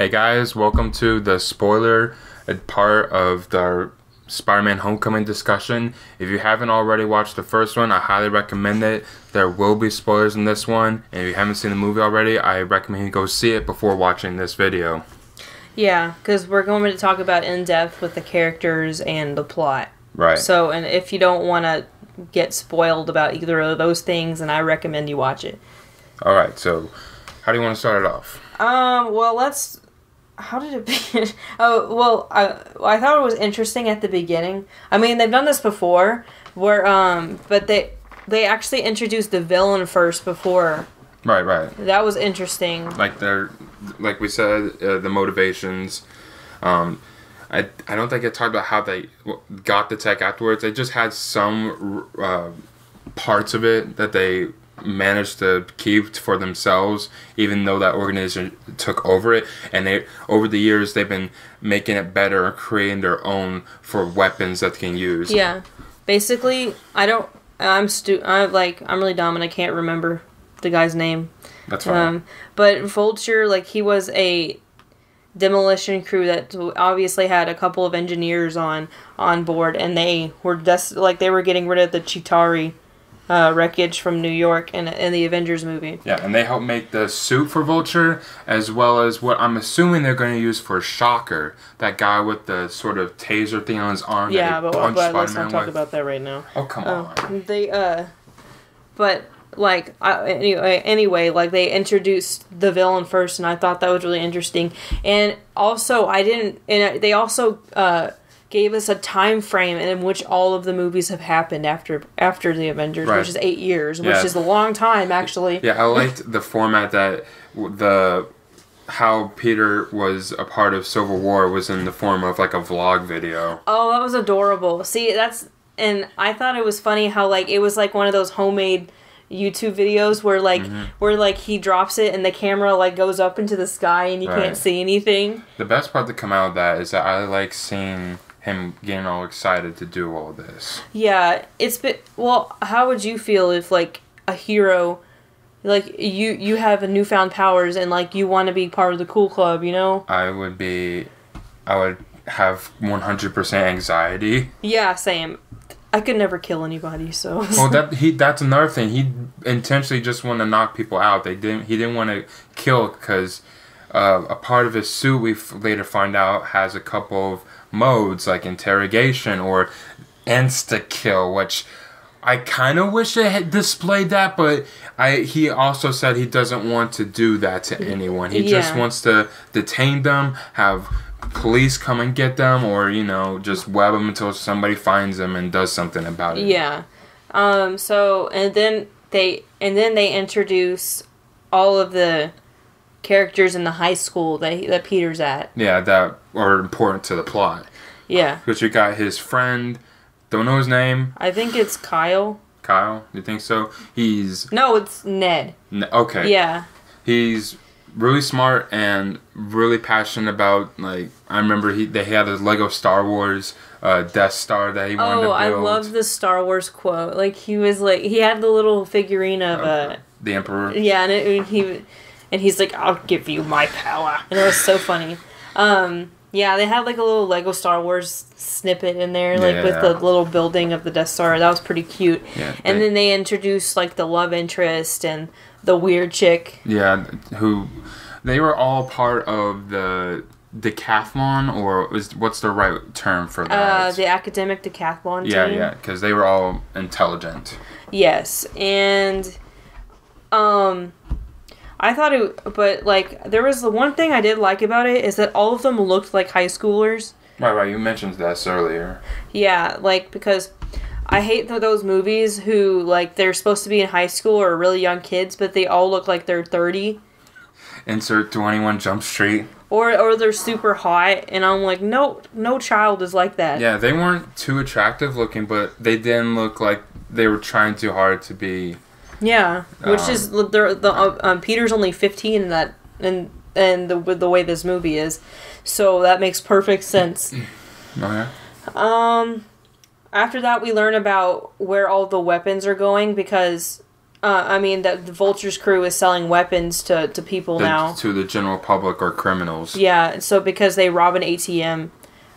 Hey guys, welcome to the spoiler part of the Spider-Man Homecoming discussion. If you haven't already watched the first one, I highly recommend it. There will be spoilers in this one, and if you haven't seen the movie already, I recommend you go see it before watching this video. Yeah, because we're going to talk about in-depth with the characters and the plot. Right. So, and if you don't want to get spoiled about either of those things, then I recommend you watch it. Alright, so how do you want to start it off? Well, let's... How did it begin? Oh, well, I thought it was interesting at the beginning. I mean, they've done this before, where, but they actually introduced the villain first before. Right. That was interesting. Like we said, the motivations. I don't think it talked about how they got the tech afterwards. They just had some parts of it that they managed to keep for themselves, even though that organization took over it. And over the years, they've been making it better, creating their own for weapons that they can use. Yeah, basically, I'm really dumb and I can't remember the guy's name. That's fine. But Vulture, he was a demolition crew that obviously had a couple of engineers on board, and they were they were getting rid of the Chitauri wreckage from New York in the Avengers movie. Yeah, and they helped make the suit for Vulture, as well as what I'm assuming they're going to use for Shocker, that guy with the sort of taser thing on his arm. Yeah, but let's not talk about that right now. Oh, come on. Anyway, they introduced the villain first, and I thought that was really interesting. And also, they also gave us a time frame in which all of the movies have happened after the Avengers, right, which is 8 years, which is a long time, actually. Yeah, I liked the format that how Peter was a part of Civil War was in the form of a vlog video. Oh, that was adorable. See, and I thought it was funny how it was one of those homemade YouTube videos where he drops it and the camera goes up into the sky and you can't see anything. The best part to come out of that is that I like seeing him getting all excited to do all this. Yeah, how would you feel if a hero, you have a newfound powers and you want to be part of the cool club, you know? I would have 100% anxiety. Yeah, same. I could never kill anybody, so. Well, that's another thing. He intentionally just wanted to knock people out. He didn't want to kill because a part of his suit we later find out has a couple of modes like interrogation or insta-kill, which I kind of wish it had displayed that, but he also said he doesn't want to do that to anyone. He just wants to detain them, have police come and get them, or just web them until somebody finds them and does something about it. Yeah. And then they introduce all of the characters in the high school that Peter's at. Yeah, that are important to the plot. Yeah. Because you got his friend, don't know his name. I think it's Kyle. Kyle? You think so? No, it's Ned. Okay. Yeah. He's really smart and really passionate about, I remember they had a Lego Star Wars Death Star that he wanted to build. I love the Star Wars quote. He had the little figurine of the Emperor. Yeah, and he's like, "I'll give you my power." And it was so funny. Yeah, they had a little Lego Star Wars snippet in there, with the little building of the Death Star. That was pretty cute. Yeah, and then they introduced the love interest and the weird chick. Yeah, they were all part of the decathlon, or what's the right term for that? The academic decathlon team. Yeah, because they were all intelligent. Yes, and I thought there was the one thing I did like about it is that all of them looked like high schoolers. Right, you mentioned this earlier. Yeah, because I hate those movies who, they're supposed to be in high school or really young kids, but they all look like they're 30. Insert 21 Jump Street. Or they're super hot, and I'm like, no child is like that. Yeah, they weren't too attractive looking, but they didn't look like they were trying too hard to be. Yeah, which is Peter's only 15 in that, and the way this movie is, so that makes perfect sense. Okay. After that, we learn about where all the weapons are going because I mean, that the Vulture's crew is selling weapons to people now. To the general public or criminals. Yeah, so because they rob an ATM.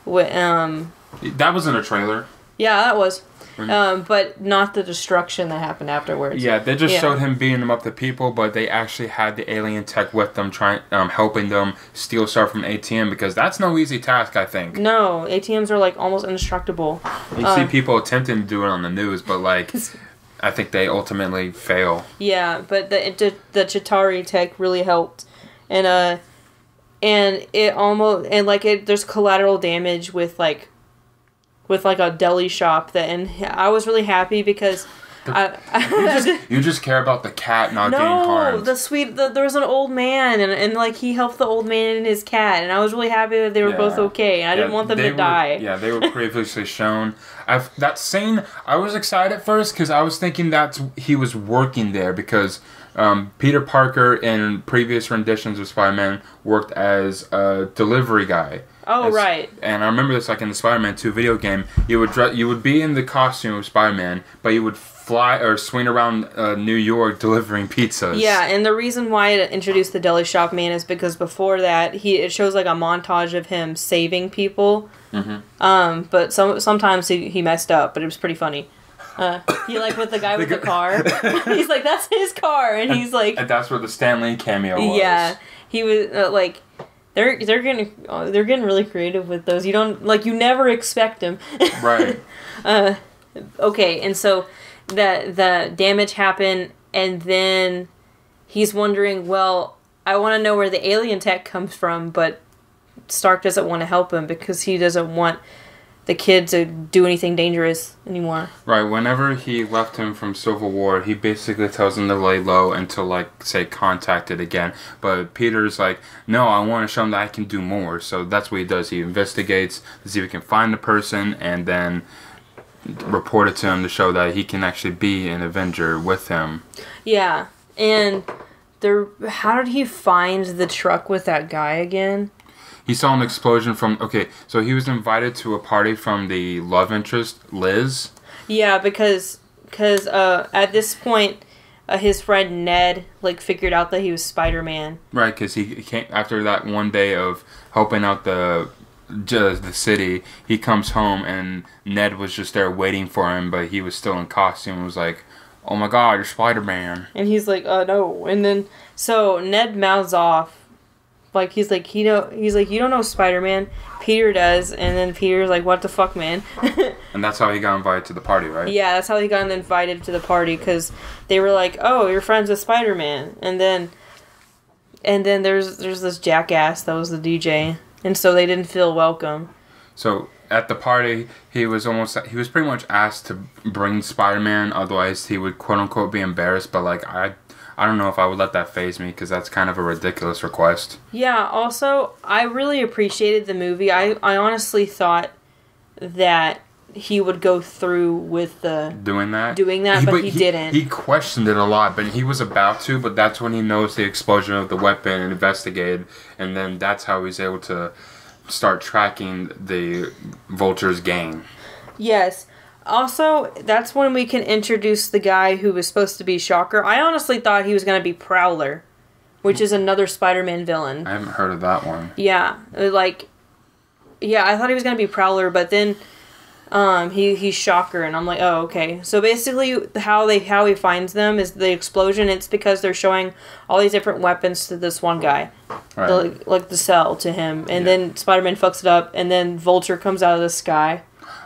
That was in a trailer. Yeah, that was. But not the destruction that happened afterwards. Yeah, they just showed him beating them up to people, but they actually had the alien tech with them, helping them steal stuff from ATM, because that's no easy task, I think. No, ATMs are like almost indestructible. You see people attempting to do it on the news, but like, I think they ultimately fail. Yeah, but the Chitauri tech really helped, and it almost there's collateral damage with like a deli shop and I was really happy because you just care about the cat not getting harmed. There was an old man and like he helped the old man and his cat, and I was really happy that they were both okay, and I didn't want them to die. Yeah, they were previously shown. That scene, I was excited at first because I was thinking that he was working there because Peter Parker in previous renditions of Spider-Man worked as a delivery guy. Oh, right. And I remember this like in the Spider-Man 2 video game. You would be in the costume of Spider-Man, but you would fly or swing around New York delivering pizzas. Yeah, and the reason why it introduced the deli shop man is because before that, it shows like a montage of him saving people. Mm-hmm. But sometimes he messed up, but it was pretty funny. He like with the guy with the car. He's like, that's his car, and he's like, and that's where the Stan Lee cameo was. Yeah, he was like. They're getting really creative with those. You never expect them. Right. Okay, and so the damage happened, and then he's wondering, well, I want to know where the alien tech comes from, but Stark doesn't want to help him because he doesn't want the kid to do anything dangerous anymore. Right. Whenever he left him from Civil War, he basically tells him to lay low until, like, say, contacted again. But Peter's like, no, I want to show him that I can do more. So that's what he does. He investigates to see if he can find the person and then report it to him to show that he can actually be an Avenger with him. Yeah. And how did he find the truck with that guy again? He saw an explosion from... Okay, so he was invited to a party from the love interest, Liz. Yeah, because at this point, his friend Ned, like, figured out that he was Spider-Man. Right, because he came... After that one day of helping out the city, he comes home and Ned was just there waiting for him, but he was still in costume and was like, oh my god, you're Spider-Man. And he's like, no. And then... So, Ned mouths off. Like, he's like, you don't know Spider-Man. Peter does, and then Peter's like, what the fuck, man? And that's how he got invited to the party, right? Yeah, that's how he got invited to the party, because they were like, oh, you're friends with Spider-Man. And then there's this jackass that was the DJ, and so they didn't feel welcome. So, at the party, he was pretty much asked to bring Spider-Man, otherwise he would quote-unquote be embarrassed, but like, I don't know if I would let that faze me, because that's kind of a ridiculous request. Yeah, also, I really appreciated the movie. I honestly thought that he would go through with doing that, but he didn't. He questioned it a lot, but he was about to, but that's when he noticed the explosion of the weapon and investigated, and then that's how he's able to start tracking the Vulture's gang. Yes. Also, that's when we can introduce the guy who was supposed to be Shocker. I honestly thought he was going to be Prowler, which is another Spider-Man villain. I haven't heard of that one. Yeah, I thought he was going to be Prowler, but then he's Shocker, and I'm like, oh, okay. So basically, how he finds them is the explosion. It's because they're showing all these different weapons to this one guy, right. like the cell to him, and then Spider-Man fucks it up, and then Vulture comes out of the sky.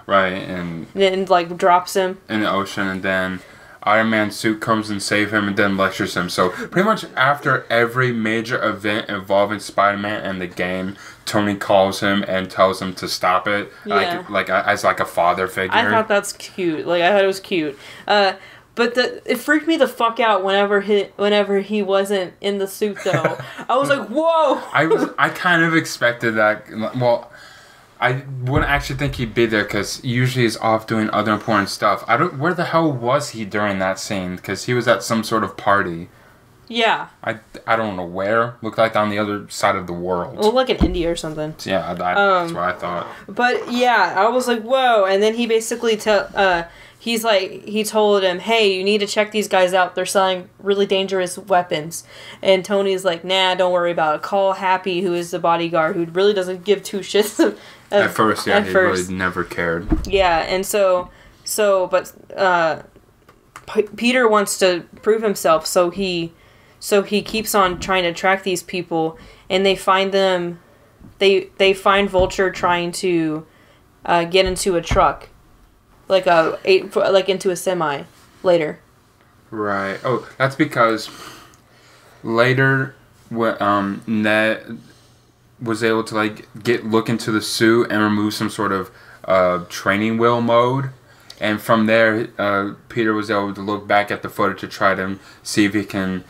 Right, and like drops him in the ocean, and then Iron Man's suit comes and saves him, and then lectures him. So pretty much after every major event involving Spider-Man and the game, Tony calls him and tells him to stop it, like as like a father figure. I thought that's cute. Like, I thought it was cute. But it freaked me the fuck out whenever he wasn't in the suit though. I was like, whoa. I kind of expected that. Well, I wouldn't actually think he'd be there because usually he's off doing other important stuff. Where the hell was he during that scene? Because he was at some sort of party. Yeah. I don't know where. Looked like on the other side of the world. Well, like in India or something. Yeah, that's what I thought. But yeah, I was like, whoa. And then he basically he told him, hey, you need to check these guys out. They're selling really dangerous weapons. And Tony's like, nah, don't worry about it. Call Happy, who is the bodyguard, who really doesn't give two shits. At first, yeah, he really never cared. Yeah, and but Peter wants to prove himself, so he keeps on trying to track these people, and they find them. They find Vulture trying to get into a truck. Into a semi later. Right. Oh, that's because later when Ned was able to look into the suit and remove some sort of training wheel mode, and from there Peter was able to look back at the footage to try to see if he can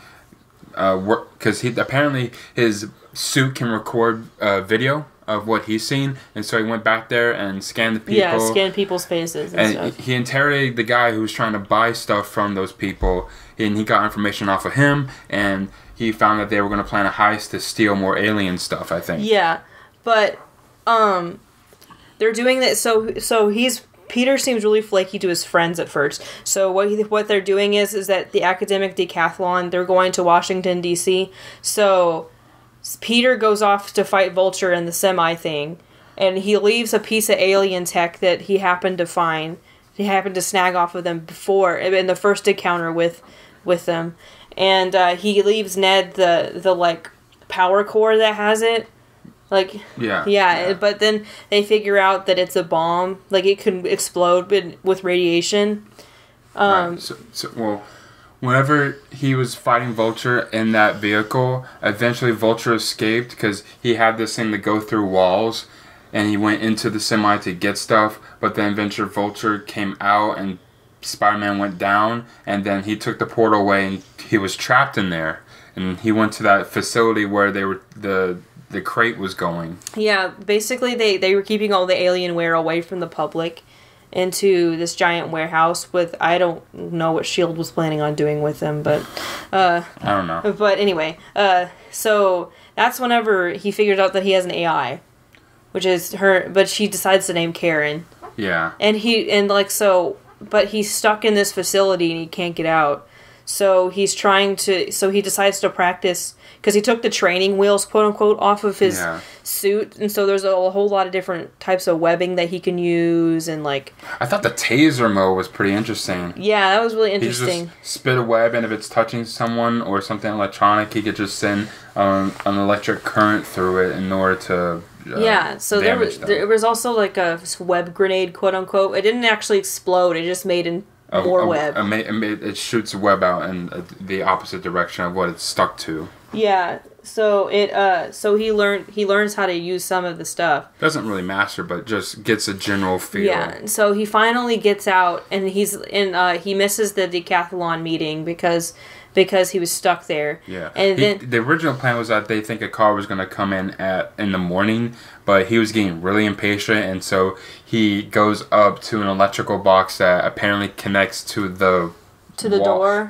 work, because apparently his suit can record video of what he's seen, and so he went back there and scanned the people. Yeah, scanned people's faces and stuff. He interrogated the guy who was trying to buy stuff from those people, and he got information off of him, and he found that they were going to plan a heist to steal more alien stuff, I think. Yeah, but they're doing that, so Peter seems really flaky to his friends at first. So what they're doing is that the academic decathlon, they're going to Washington, D.C., so Peter goes off to fight Vulture in the semi thing, and he leaves a piece of alien tech that he happened to find. He happened to snag off of them before, in the first encounter with them. And he leaves Ned the power core that has it. Yeah, but then they figure out that it's a bomb. It can explode with radiation. Right. Well, whenever he was fighting Vulture in that vehicle, eventually Vulture escaped because he had this thing to go through walls, and he went into the semi to get stuff, but then eventually Vulture came out and Spider-Man went down, and then he took the portal away and he was trapped in there. And he went to that facility where the crate was going. Yeah, basically they were keeping all the Alienware away from the public into this giant warehouse with, I don't know what S.H.I.E.L.D. was planning on doing with them, but I don't know. But anyway, so that's whenever he figures out that he has an AI, which is her, but she decides to name Karen. Yeah. But he's stuck in this facility and he can't get out. So he decides to practice, because he took the training wheels, quote unquote, off of his suit, and so there's a whole lot of different types of webbing that he can use, and I thought the taser mode was pretty interesting. Yeah, that was really interesting. He just spit a web, and if it's touching someone or something electronic, he could just send an electric current through it in order to so there was also a web grenade, quote unquote. It didn't actually explode, it just made more web. It shoots a web out in the opposite direction of what it's stuck to. Yeah, so he learns how to use some of the stuff. Doesn't really master, but just gets a general feel. Yeah, so he finally gets out, and he misses the decathlon meeting because he was stuck there. Yeah, and then the original plan was that they think a car was going to come in the morning, but he was getting really impatient, and so he goes up to an electrical box that apparently connects to the door.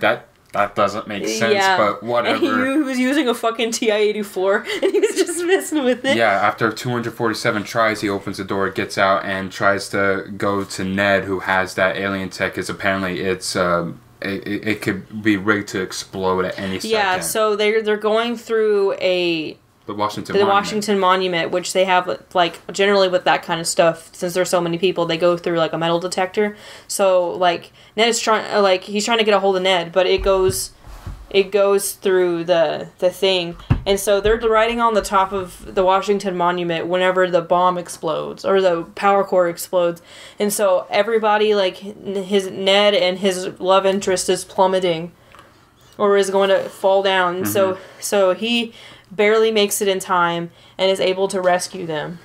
That doesn't make sense, but whatever. And he was using a fucking TI-84, and he was just messing with it. Yeah, after 247 tries, he opens the door, gets out, and tries to go to Ned, who has that alien tech, because apparently it could be rigged to explode at any second. Yeah, so they're going through the Washington Monument, which they have, generally with that kind of stuff, since there's so many people, they go through, a metal detector. So, Ned is trying, he's trying to get a hold of Ned, but it goes through the thing. And so they're riding on the top of the Washington Monument whenever the bomb explodes, or the power core explodes. And so everybody, his Ned and his love interest is plummeting, or is going to fall down. Mm-hmm. So he barely makes it in time and is able to rescue them.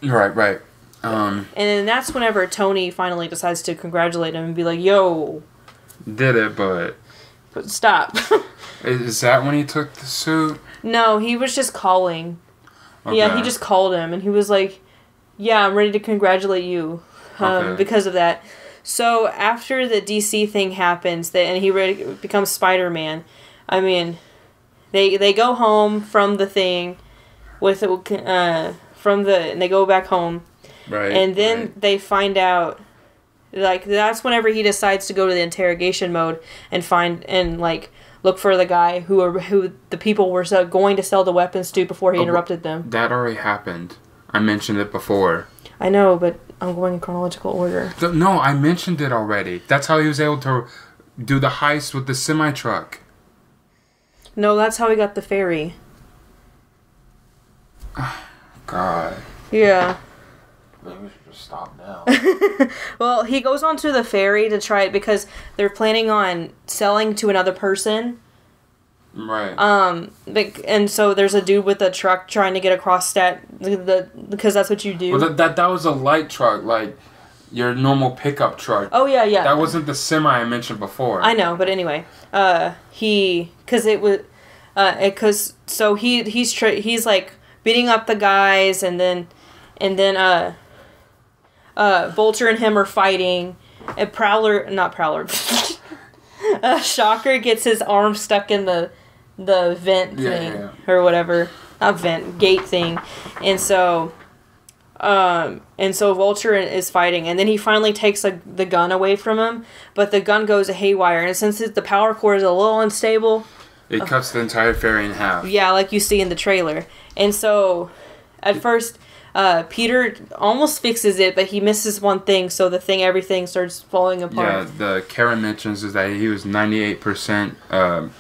Right. And then that's whenever Tony finally decides to congratulate him and be like, yo. Did it, but stop. Is that when he took the suit? No, he was just calling. Okay. Yeah, he just called him and he was like, yeah, I'm ready to congratulate you because of that. So after the DC thing happens, and he becomes Spider-Man, I mean, they go home from the thing and they go back home. Right. And then they find out Like, that's whenever he decides to go to the interrogation mode and find, and, like, look for the guy who the people were going to sell the weapons to before he interrupted them. That already happened. I mentioned it before. I know, but I'm going in chronological order. No, I mentioned it already. That's how he was able to do the heist with the semi-truck. No, that's how he got the ferry. God. Yeah. Maybe we should just stop now. Well, he goes onto the ferry to try it because they're planning on selling to another person. Right. And so there's a dude with a truck trying to get across because that's what you do. Well, that was a light truck, like your normal pickup truck. Oh yeah. That wasn't the semi I mentioned before. I know, but anyway, he's like beating up the guys, and then Vulture and him are fighting, and Shocker gets his arm stuck in the vent thing or whatever, not vent, gate thing, and so Vulture is fighting, and then he finally takes the gun away from him, but the gun goes haywire, and since the power cord is a little unstable, it cuts the entire ferry in half. Yeah, like you see in the trailer. And so, at first, Peter almost fixes it, but he misses one thing, so everything starts falling apart. Yeah, the Karen mentions is that he was 98%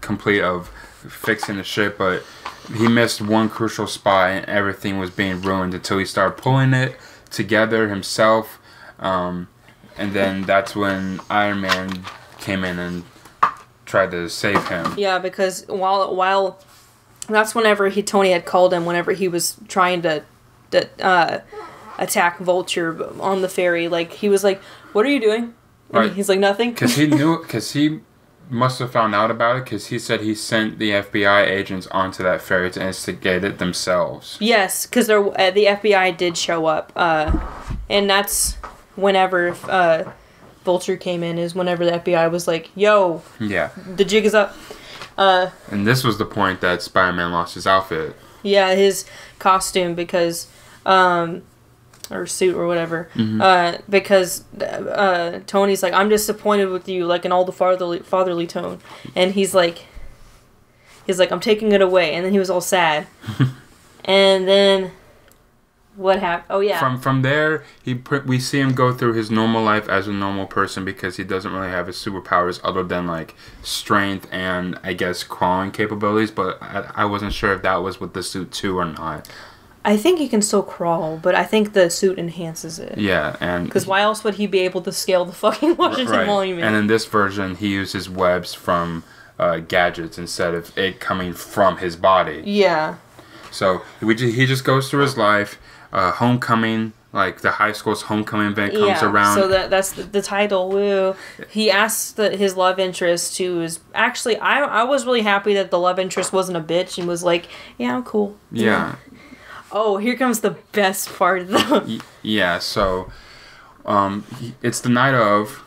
complete of fixing the ship, but he missed one crucial spot, and everything was being ruined until he started pulling it together himself. And then that's when Iron Man came in and tried to save him. Yeah, because while that's whenever Tony had called him whenever he was trying to attack Vulture on the ferry. Like, he was like, "What are you doing?" And right. He's like, "Nothing." Because he must have found out about it, because he said he sent the FBI agents onto that ferry to instigate it themselves. Yes, because the FBI did show up, and that's whenever Vulture came in, is whenever the FBI was like, "Yo, yeah, the jig is up." And this was the point that Spider-Man lost his outfit. Yeah, his costume, because, or suit or whatever, because Tony's like, "I'm disappointed with you," like in all the fatherly tone, and he's like, "I'm taking it away," and then he was all sad, and then. What happened? Oh yeah. From there, we see him go through his normal life as a normal person, because he doesn't really have his superpowers other than like strength and I guess crawling capabilities. But I wasn't sure if that was with the suit too or not. I think he can still crawl, but I think the suit enhances it. Yeah, and because why else would he be able to scale the fucking Washington Monument? And in this version, he uses webs from gadgets instead of it coming from his body. Yeah. So he just goes through his life. Homecoming, like the high school's homecoming event comes around. So that's the title. Woo! He asks his love interest to is actually I was really happy that the love interest wasn't a bitch and was like, "Yeah, I'm cool." Yeah. Oh, here comes the best part though. Yeah. So, it's the night of,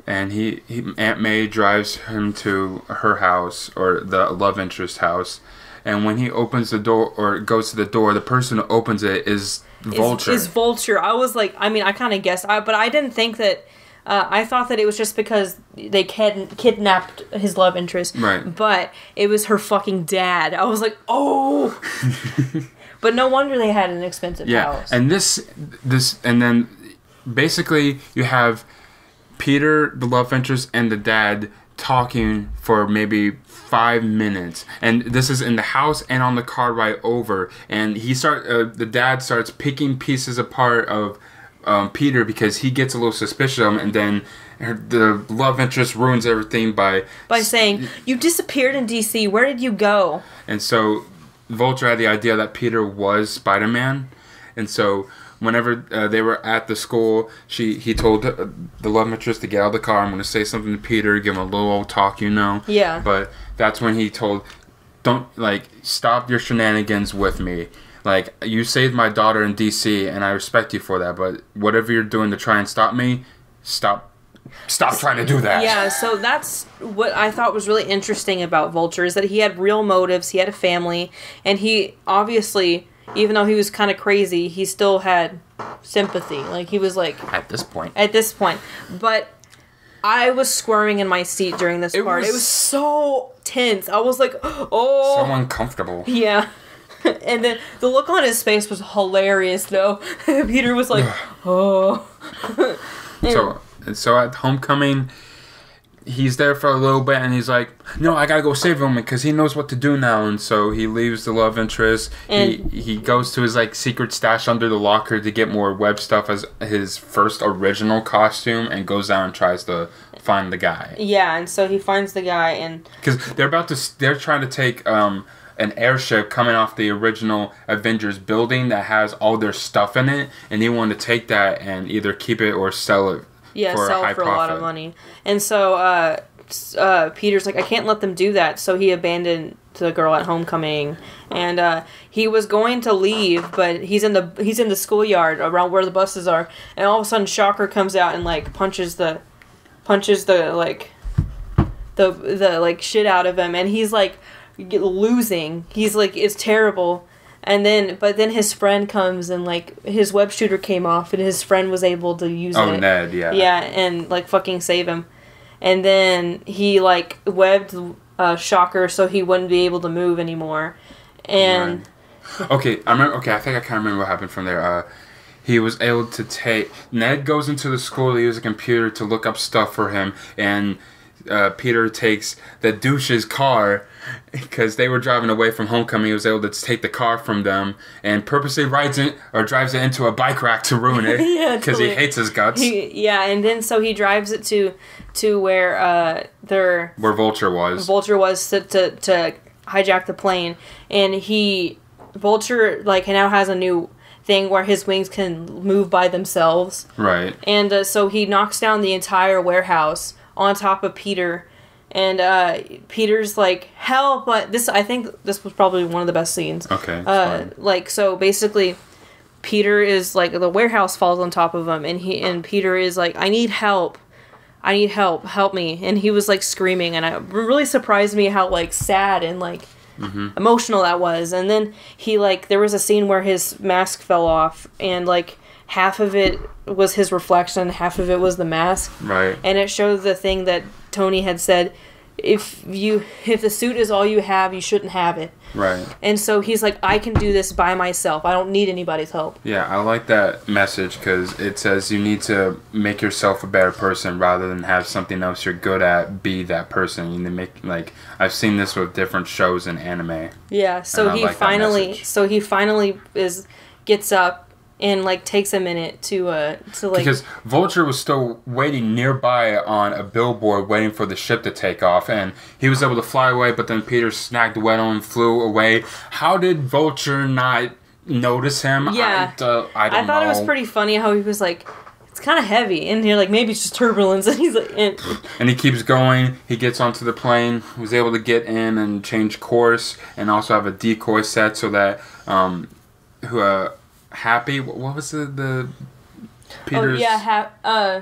and Aunt May drives him to her house, or the love interest house. And when he opens the door, or goes to the door, the person who opens it is Vulture. Is Vulture. I was like, I mean, I kind of guessed, but I didn't think that, I thought that it was just because they kidnapped his love interest. Right. But it was her fucking dad. I was like, oh! But no wonder they had an expensive house. And and then basically you have Peter, the love interest, and the dad talking for maybe 5 minutes, and this is in the house and on the car ride over, and the dad starts picking pieces apart of Peter, because he gets a little suspicious of him, and then the love interest ruins everything by saying, "You disappeared in DC, where did you go?" And so Vulture had the idea that Peter was Spider-Man, and so whenever they were at the school, he told the love interest to get out of the car. "I'm going to say something to Peter, give him a little old talk, Yeah. But that's when he told, "Don't, stop your shenanigans with me. Like, you saved my daughter in DC, and I respect you for that, but whatever you're doing to try and stop me, stop trying to do that." Yeah, so that's what I thought was really interesting about Vulture, is that he had real motives, he had a family, and he obviously, even though he was kind of crazy, he still had sympathy. Like, he was like... At this point. But I was squirming in my seat during this part. It was so tense. I was like, oh... So uncomfortable. Yeah. And then the look on his face was hilarious, though. Peter was like, oh... So at Homecoming... He's there for a little bit, and he's like, "No, I gotta go save him because he knows what to do now." And so he leaves the love interest. And he goes to his like secret stash under the locker to get more web stuff as his first original costume, and goes down and tries to find the guy. Yeah, and so he finds the guy, and because they're trying to take an airship coming off the original Avengers building that has all their stuff in it, and they want to take that and either keep it or sell it. Yeah, sell for a lot of money. And so Peter's like, I can't let them do that. So he abandoned the girl at Homecoming, and he was going to leave, but he's in the schoolyard around where the buses are, and all of a sudden Shocker comes out and like punches the like shit out of him, and he's like losing. He's like, it's terrible. But then his friend comes, and like his web shooter came off, and his friend was able to use it. Oh, Ned, yeah. Yeah, and like fucking save him. And then he like webbed Shocker so he wouldn't be able to move anymore. And okay, I think I kind of remember what happened from there. He was able to take Ned goes into the school to use a computer to look up stuff for him, and Peter takes the douche's car. Because they were driving away from Homecoming, he was able to take the car from them and purposely drives it into a bike rack to ruin it. Yeah, because he hates his guts. And then so he drives it to where where Vulture was. Vulture was to hijack the plane, and Vulture like now has a new thing where his wings can move by themselves. Right. And so he knocks down the entire warehouse on top of Peter. And Peter's like, help! But I think this was probably one of the best scenes. Okay. Like, so basically, Peter is like, the warehouse falls on top of him, and Peter is like, I need help, help me! And he was like screaming, and it really surprised me how like sad and like emotional that was. And then he like, there was a scene where his mask fell off, and like half of it was his reflection, half of it was the mask. Right. And it showed the thing that Tony had said, if the suit is all you have, you shouldn't have it. Right. And so he's like, I can do this by myself. I don't need anybody's help. Yeah, I like that message because it says you need to make yourself a better person rather than have something else you're good at be that person. You need to make, like, I've seen this with different shows in anime. Yeah, so he finally gets up and like takes a minute to like, because Vulture was still waiting nearby on a billboard waiting for the ship to take off, and he was able to fly away, but then Peter snagged the Weddle and flew away. How did Vulture not notice him? Yeah, I don't know. I thought it was pretty funny how he was like, it's kind of heavy, and you're like, maybe it's just turbulence, and he's like, and he keeps going. He gets onto the plane, was able to get in and change course, and also have a decoy set so that Happy, what was the Peter's? Oh yeah,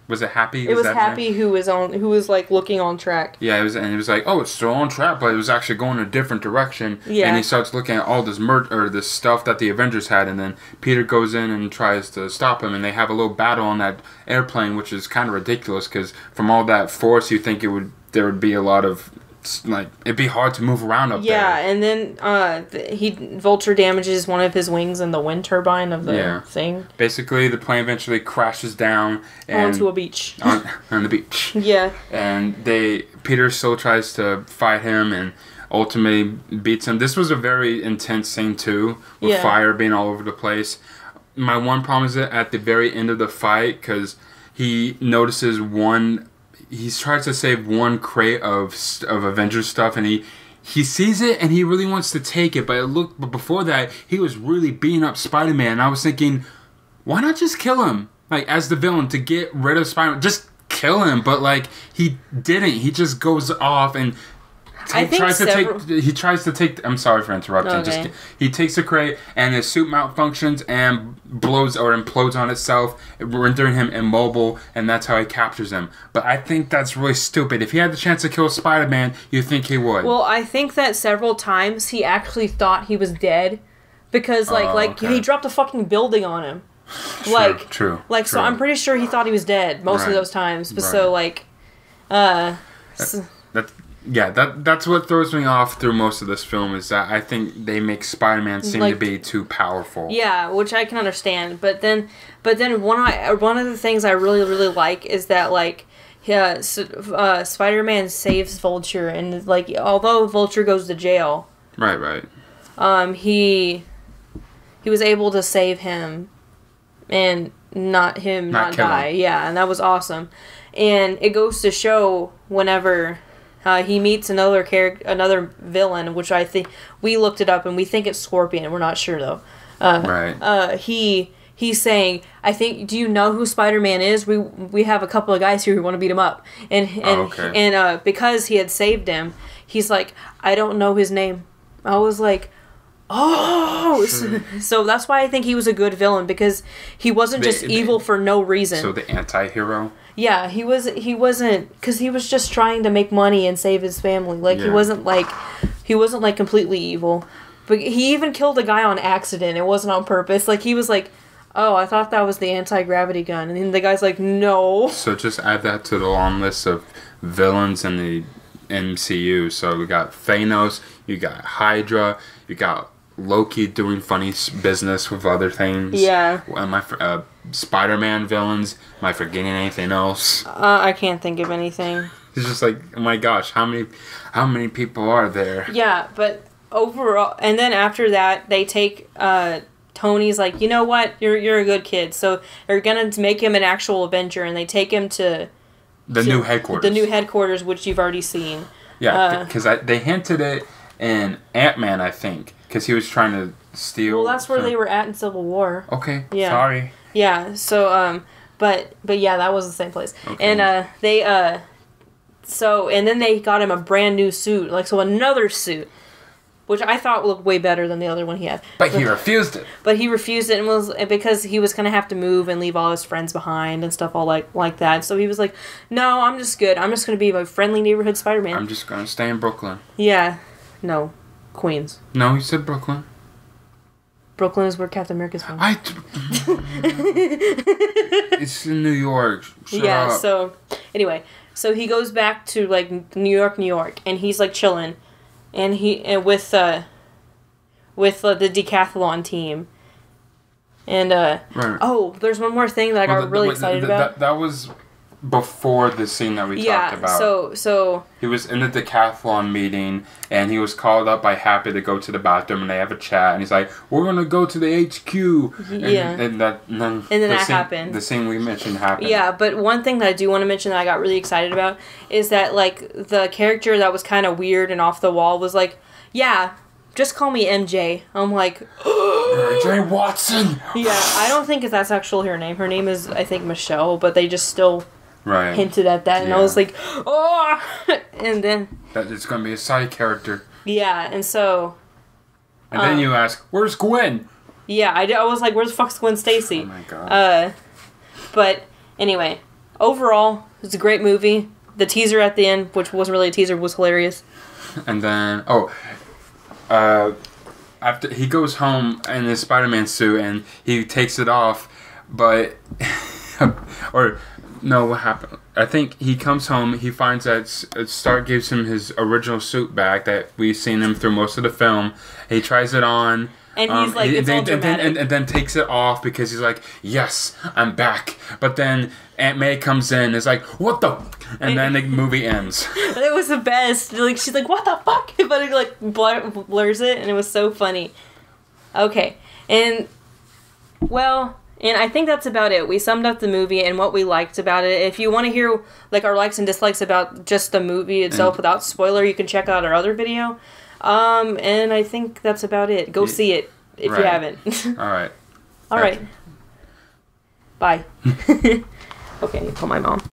was it Happy? It was Happy who was like looking on track. Yeah, it was like, oh, it's still on track, but it was actually going in a different direction. Yeah. And he starts looking at all this this stuff that the Avengers had, and then Peter goes in and tries to stop him, and they have a little battle on that airplane, which is kind of ridiculous because from all that force, you think there would be a lot of. Like, it'd be hard to move around up there. Yeah, and then Vulture damages one of his wings in the wind turbine of the thing. Basically, the plane eventually crashes down onto a beach. On the beach. Yeah. And Peter still tries to fight him and ultimately beats him. This was a very intense scene too, with fire being all over the place. My one problem is that at the very end of the fight, because he notices he tries to save one crate of Avengers stuff, and he sees it and he really wants to take it, but before that he was really beating up Spider-Man. I was thinking, why not just kill him? Like, as the villain, to get rid of Spider-Man, just kill him. But like, he didn't. He just goes off and I'm sorry for interrupting. Okay. He takes the crate and his suit malfunctions and blows or implodes on itself, rendering him immobile, and that's how he captures him. But I think that's really stupid. If he had the chance to kill Spider-Man, you'd think he would. Well, I think that several times he actually thought he was dead because he dropped a fucking building on him. True. Like, so I'm pretty sure he thought he was dead most of those times. But so, like, that's what throws me off through most of this film is that I think they make Spider-Man seem to be too powerful. Yeah, which I can understand. But then one of the things I really, really like is that, like, Spider-Man saves Vulture, and, like, although Vulture goes to jail, right, he was able to save him and not die. Him. Yeah, and that was awesome. And it goes to show whenever he meets another villain, which I think we looked it up and we think it's Scorpion. We're not sure though. Right. He's saying, I think, do you know who Spider-Man is? We have a couple of guys here who want to beat him up. And because he had saved him, he's like, I don't know his name. I was like, oh! So that's why I think he was a good villain, because he wasn't just evil for no reason. So the anti-hero? Yeah, he wasn't, because he was just trying to make money and save his family. Like, he wasn't like completely evil. But he even killed a guy on accident. It wasn't on purpose. Like, he was like, oh, I thought that was the anti-gravity gun. And then the guy's like, no. So just add that to the long list of villains in the MCU. So we got Thanos, you got Hydra, you got Loki doing funny business with other things. Yeah. Am I Spider-Man villains? Am I forgetting anything else? I can't think of anything. It's just like, oh my gosh, how many people are there? Yeah, but overall, and then after that, they take Tony's like, you know what, you're a good kid, so they're gonna make him an actual Avenger, and they take him to new headquarters. The new headquarters, which you've already seen. Yeah, because they hinted it in Ant-Man, I think, because he was trying to steal. Well, that's where they were at in Civil War. Okay, yeah. Sorry. Yeah, so but yeah, that was the same place, okay. And and then they got him a brand new suit, like, so another suit, which I thought looked way better than the other one he had. But he refused it. But he refused it, and was because he was going to have to move and leave all his friends behind and stuff all like that. So he was like, no, I'm just good. I'm just going to be my friendly neighborhood Spider-Man. I'm just going to stay in Brooklyn. Yeah. No. Queens. No, he said Brooklyn. Brooklyn is where Captain America's from. It's in New York. Shut up. So anyway, so he goes back to, like, New York, and he's, like, chilling. And with the decathlon team, and right. Oh, there's one more thing that I got really excited about. That was before the scene that we talked about. So he was in the decathlon meeting, and he was called up by Happy to go to the bathroom, and they have a chat, and he's like, "We're gonna go to the HQ." Yeah. And then that happened. The scene we mentioned happened. Yeah, but one thing that I do want to mention that I got really excited about is that, like, the character that was kind of weird and off the wall was like, "Yeah, just call me MJ." I'm like, MJ Watson. Yeah, I don't think that's actually her name. Her name is, I think, Michelle, but they just still hinted at that, and I was like, oh, and then that it's gonna be a side character. Yeah, and so. And then you ask, "Where's Gwen?" Yeah, I was like, "Where the fuck's Gwen Stacy?" Oh my god. But anyway, overall, it's a great movie. The teaser at the end, which wasn't really a teaser, was hilarious. And then, after he goes home in his Spider-Man suit and he takes it off, but no, what happened? I think he comes home, he finds that Stark gives him his original suit back that we've seen him through most of the film. He tries it on. And he's like, it's all dramatic. And then takes it off because he's like, yes, I'm back. But then Aunt May comes in and is like, what the... And then the movie ends. It was the best. Like, she's like, what the fuck? But it, like, blurs it, and it was so funny. Okay. And, well... And I think that's about it. We summed up the movie and what we liked about it. If you want to hear, like, our likes and dislikes about just the movie itself without spoiler, you can check out our other video. And I think that's about it. Go see it if you haven't. All right. All right. Bye. Okay, call my mom.